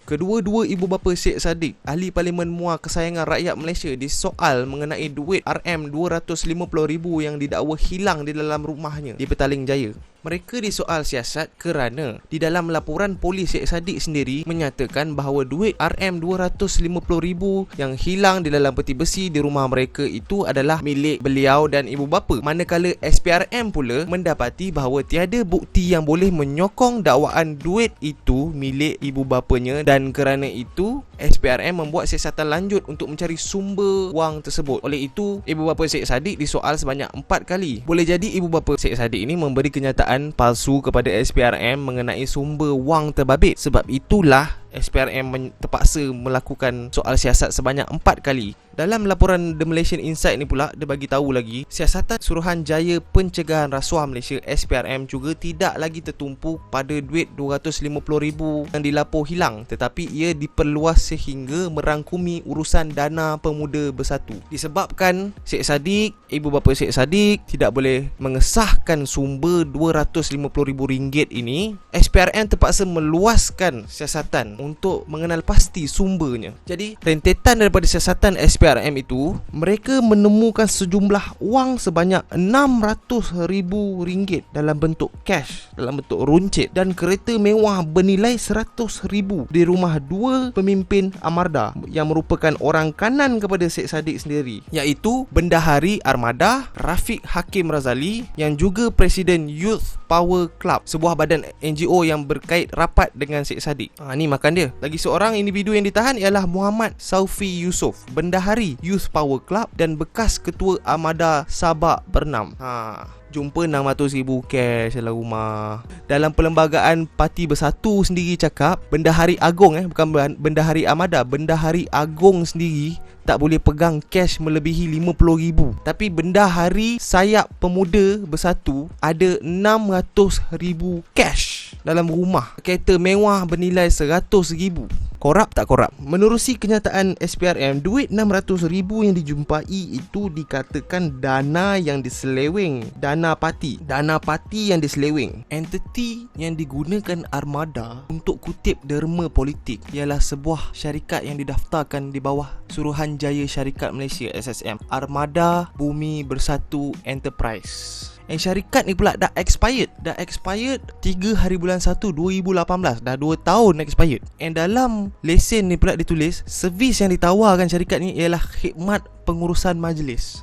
Kedua-dua ibu bapa Syed Saddiq, ahli Parlimen Muar kesayangan rakyat Malaysia, disoal mengenai duit RM250,000 yang didakwa hilang di dalam rumahnya di Petaling Jaya. Mereka disoal siasat kerana di dalam laporan polis Syed Saddiq sendiri menyatakan bahawa duit RM250,000 yang hilang di dalam peti besi di rumah mereka itu adalah milik beliau dan ibu bapa. Manakala SPRM pula mendapati bahawa tiada bukti yang boleh menyokong dakwaan duit itu milik ibu bapanya, dan kerana itu SPRM membuat siasatan lanjut untuk mencari sumber wang tersebut. Oleh itu, ibu bapa Syed Saddiq disoal sebanyak 4 kali. Boleh jadi ibu bapa Syed Saddiq ini memberi kenyataan palsu kepada SPRM mengenai sumber wang terbabit. Sebab itulah SPRM terpaksa melakukan soal siasat sebanyak 4 kali. Dalam laporan The Malaysian Insight ni pula, dia bagi tahu lagi, siasatan Suruhanjaya Pencegahan Rasuah Malaysia SPRM juga tidak lagi tertumpu pada duit 250,000 yang dilapor hilang, tetapi ia diperluas sehingga merangkumi urusan dana pemuda bersatu. Disebabkan Syed Saddiq, ibu bapa Syed Saddiq tidak boleh mengesahkan sumber RM250,000 ini, SPRM terpaksa meluaskan siasatan untuk mengenal pasti sumbernya. Jadi rentetan daripada siasatan SPRM itu, mereka menemukan sejumlah wang sebanyak RM600,000 dalam bentuk cash, dalam bentuk runcit, dan kereta mewah bernilai RM100,000 di rumah dua pemimpin Armada yang merupakan orang kanan kepada Syed Saddiq sendiri, iaitu Bendahari Armada Rafiq Hakim Razali yang juga Presiden Youth Power Club, sebuah badan NGO yang berkait rapat dengan Syed Saddiq. Ni makan dia. Lagi seorang individu yang ditahan ialah Muhammad Saufi Yusof, Bendahari Youth Power Club dan bekas ketua Armada Sabak Bernam. Jumpa RM600,000 cash dalam rumah. Dalam perlembagaan Parti Bersatu sendiri cakap, Bendahari Agong bukan Bendahari Armada, Bendahari Agong sendiri tak boleh pegang cash melebihi RM50,000. Tapi Bendahari Sayap Pemuda Bersatu ada RM600,000 cash dalam rumah. Kereta mewah bernilai RM100,000. Korap tak korap? Menerusi kenyataan SPRM, duit RM600,000 yang dijumpai itu dikatakan dana yang diseleweng, dana parti yang diseleweng. Entiti yang digunakan Armada untuk kutip derma politik ialah sebuah syarikat yang didaftarkan di bawah Suruhanjaya Syarikat Malaysia SSM, Armada Bumi Bersatu Enterprise. Syarikat ni pula dah expired 3 hari bulan 1 2018. Dah 2 tahun expired. Dalam lesen ni pula ditulis, servis yang ditawarkan syarikat ni ialah khidmat pengurusan majlis.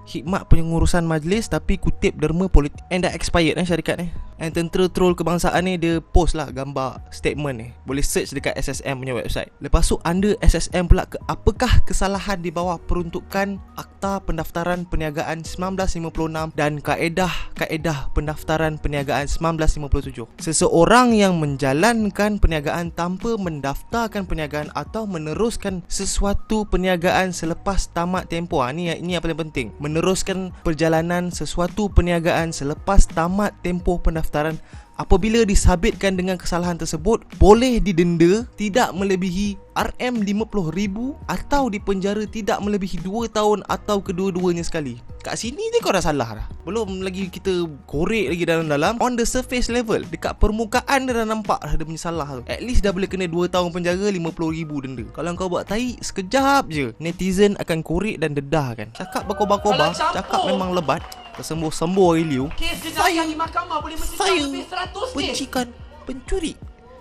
Tapi kutip derma politik. Dah expired syarikat ni. Tentera troll kebangsaan ni dia post lah gambar statement ni. Boleh search dekat SSM punya website. Lepas tu under SSM pula, apakah kesalahan di bawah peruntukan Akta Pendaftaran Perniagaan 1956 dan kaedah pendaftaran perniagaan 1957. Seseorang yang menjalankan perniagaan tanpa mendaftarkan perniagaan atau meneruskan sesuatu perniagaan selepas tamat tempoh. Ini yang paling penting. Meneruskan perjalanan sesuatu perniagaan selepas tamat tempoh pendaftaran, apabila disabitkan dengan kesalahan tersebut, boleh didenda tidak melebihi RM50,000 atau dipenjara tidak melebihi 2 tahun atau kedua-duanya sekali. Kat sini je kau dah salah dah. Belum lagi kita korek lagi dalam-dalam. On the surface level, dekat permukaan dia dah nampak dah dia punya salah tu. At least dah boleh kena 2 tahun penjara, RM50,000 denda. Kalau kau buat tai, sekejap je netizen akan korek dan dedah kan. Cakap berkobar-kobar, cakap memang lebat, tersembuh-sembuh hari liu. Saya bencikan pencuri.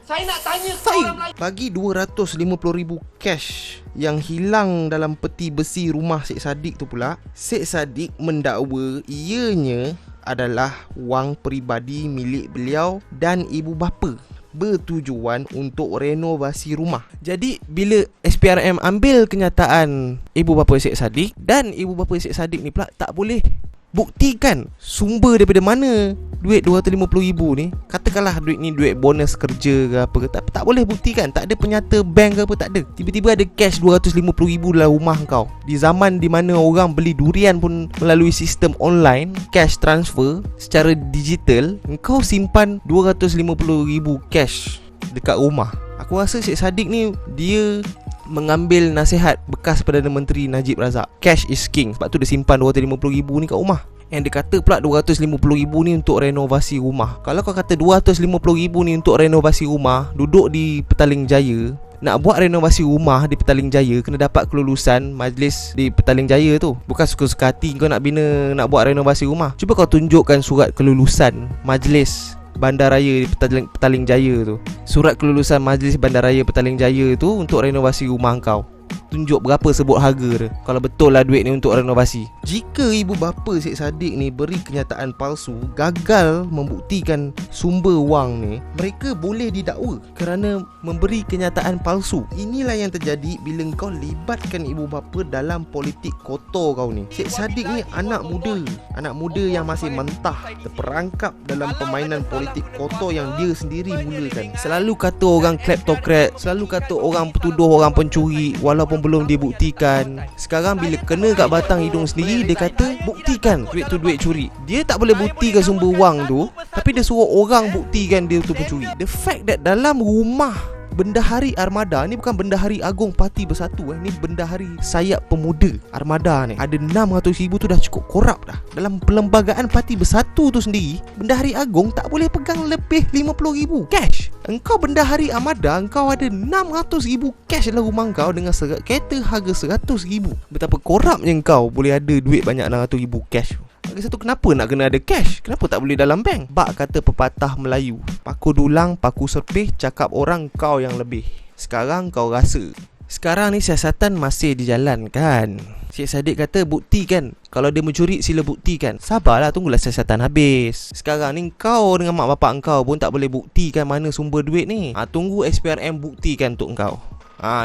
Saya nak tanya orang lain. Bagi RM250,000 cash yang hilang dalam peti besi rumah Syed Saddiq tu pula, Syed Saddiq mendakwa ianya adalah wang peribadi milik beliau dan ibu bapa, bertujuan untuk renovasi rumah. Jadi bila SPRM ambil kenyataan ibu bapa Syed Saddiq, dan ibu bapa Syed Saddiq ni pula tak boleh buktikan sumber daripada mana duit RM250,000 ni. Katakanlah duit ni duit bonus kerja ke apa ke, tak boleh buktikan. Tak ada penyata bank ke apa, tak ada. Tiba-tiba ada cash RM250,000 dalam rumah kau. Di zaman di mana orang beli durian pun melalui sistem online, cash transfer secara digital, kau simpan RM250,000 cash dekat rumah. Aku rasa Syed Saddiq ni dia mengambil nasihat bekas Perdana Menteri Najib Razak. Cash is king. Sebab tu dia simpan RM250,000 ni kat rumah. Yang dia kata pula RM250,000 ni untuk renovasi rumah. Kalau kau kata RM250,000 ni untuk renovasi rumah, duduk di Petaling Jaya, nak buat renovasi rumah di Petaling Jaya, kena dapat kelulusan majlis di Petaling Jaya tu. Bukan suka-suka hati kau nak nak buat renovasi rumah. Cuba kau tunjukkan surat kelulusan majlis Bandaraya di Petaling Jaya tu. Surat kelulusan majlis Bandaraya Petaling Jaya tu untuk renovasi rumah kau. Tunjuk berapa sebut harga dia, kalau betul lah duit ni untuk renovasi. Jika ibu bapa Syed Saddiq ni beri kenyataan palsu, gagal membuktikan sumber wang ni, mereka boleh didakwa kerana memberi kenyataan palsu. Inilah yang terjadi bila kau libatkan ibu bapa dalam politik kotor kau ni. Syed Saddiq ni anak muda yang masih mentah, terperangkap dalam permainan politik kotor yang dia sendiri mulakan. Selalu kata orang kleptokrat, selalu kata orang tuduh orang pencuri walaupun belum dibuktikan. Sekarang bila kena kat batang hidung sendiri, dia kata buktikan duit tu duit curi. Dia tak boleh buktikan sumber wang tu, tapi dia suruh orang buktikan dia tu pencuri. The fact that dalam rumah Bendahari Armada ni, bukan Bendahari Agong Parti Bersatu, ni Bendahari Sayap Pemuda Armada ni, ada 600,000 tu dah cukup korup dah. Dalam perlembagaan Parti Bersatu tu sendiri, Bendahari Agong tak boleh pegang lebih 50,000 cash. Engkau Bendahari Armada, engkau ada 600,000 cash dalam rumah kau dengan kereta harga 100,000. Betapa korupnya engkau boleh ada duit banyak 600,000 cash. Lagi satu, kenapa nak kena ada cash? Kenapa tak boleh dalam bank? Bak kata pepatah Melayu, paku dulang, paku serpih, cakap orang kau yang lebih. Sekarang kau rasa. Sekarang ni siasatan masih dijalankan. Syed Saddiq kata buktikan. Kalau dia mencuri sila buktikan. Sabarlah, tunggulah siasatan habis. Sekarang ni kau dengan mak bapak kau pun tak boleh buktikan mana sumber duit ni. Tunggu SPRM buktikan untuk kau.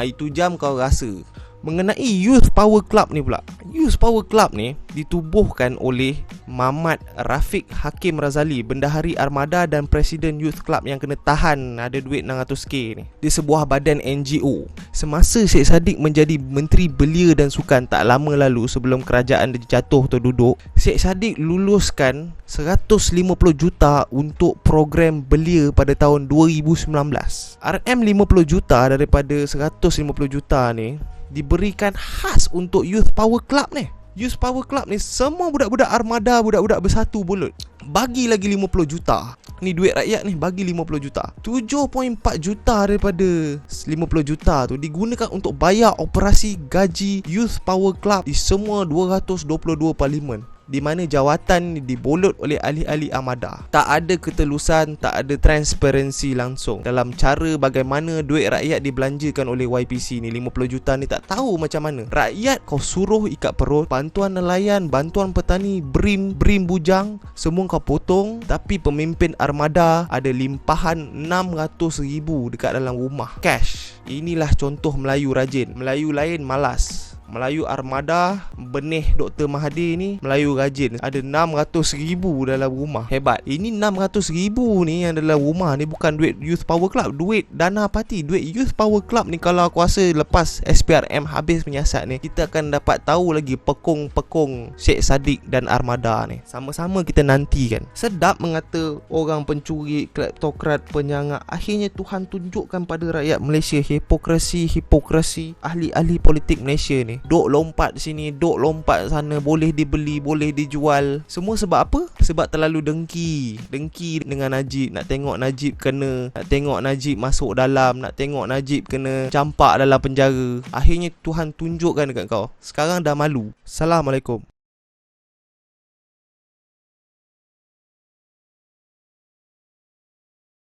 Itu jam kau rasa. Mengenai Youth Power Club ni pula, Youth Power Club ni ditubuhkan oleh Mamat Rafiq Hakim Razali, Bendahari Armada dan Presiden Youth Club yang kena tahan ada duit 600k ni, di sebuah badan NGO. Semasa Syed Saddiq menjadi Menteri Belia dan Sukan tak lama lalu, sebelum kerajaan dia jatuh terduduk, Syed Saddiq luluskan 150 juta untuk program belia pada tahun 2019. RM50 juta daripada 150 juta ni diberikan khas untuk Youth Power Club ni. Youth Power Club ni semua budak-budak Armada, budak-budak bersatu bulut. Bagi lagi 50 juta. Ni duit rakyat ni, bagi 50 juta. 7.4 juta daripada 50 juta tu digunakan untuk bayar operasi gaji Youth Power Club di semua 222 parlimen, di mana jawatan dibolot oleh ahli-ahli Armada. Tak ada ketelusan, tak ada transparansi langsung dalam cara bagaimana duit rakyat dibelanjakan oleh YPC ni. 50 juta ni tak tahu macam mana. Rakyat kau suruh ikat perut, bantuan nelayan, bantuan petani, BRIM bujang, semua kau potong. Tapi pemimpin Armada ada limpahan 600,000 dekat dalam rumah cash. Inilah contoh Melayu rajin. Melayu lain malas. Melayu Armada, benih Dr. Mahathir ni Melayu rajin. Ada 600,000 dalam rumah. Hebat. Ini 600,000 ni yang dalam rumah ni bukan duit Youth Power Club, duit dana parti. Duit Youth Power Club ni kalau aku rasa lepas SPRM habis menyiasat ni, kita akan dapat tahu lagi pekong-pekong Syed Saddiq dan Armada ni. Sama-sama kita nantikan. Sedap mengata orang pencuri, kleptokrat, penyangak. Akhirnya Tuhan tunjukkan pada rakyat Malaysia hipokrasi ahli-ahli politik Malaysia ni. Dok lompat sini, dok lompat sana, boleh dibeli, boleh dijual. Semua sebab apa? Sebab terlalu dengki dengan Najib. Nak tengok Najib kena, nak tengok Najib masuk dalam, nak tengok Najib kena campak dalam penjara. Akhirnya Tuhan tunjukkan dekat kau. Sekarang dah malu. Assalamualaikum.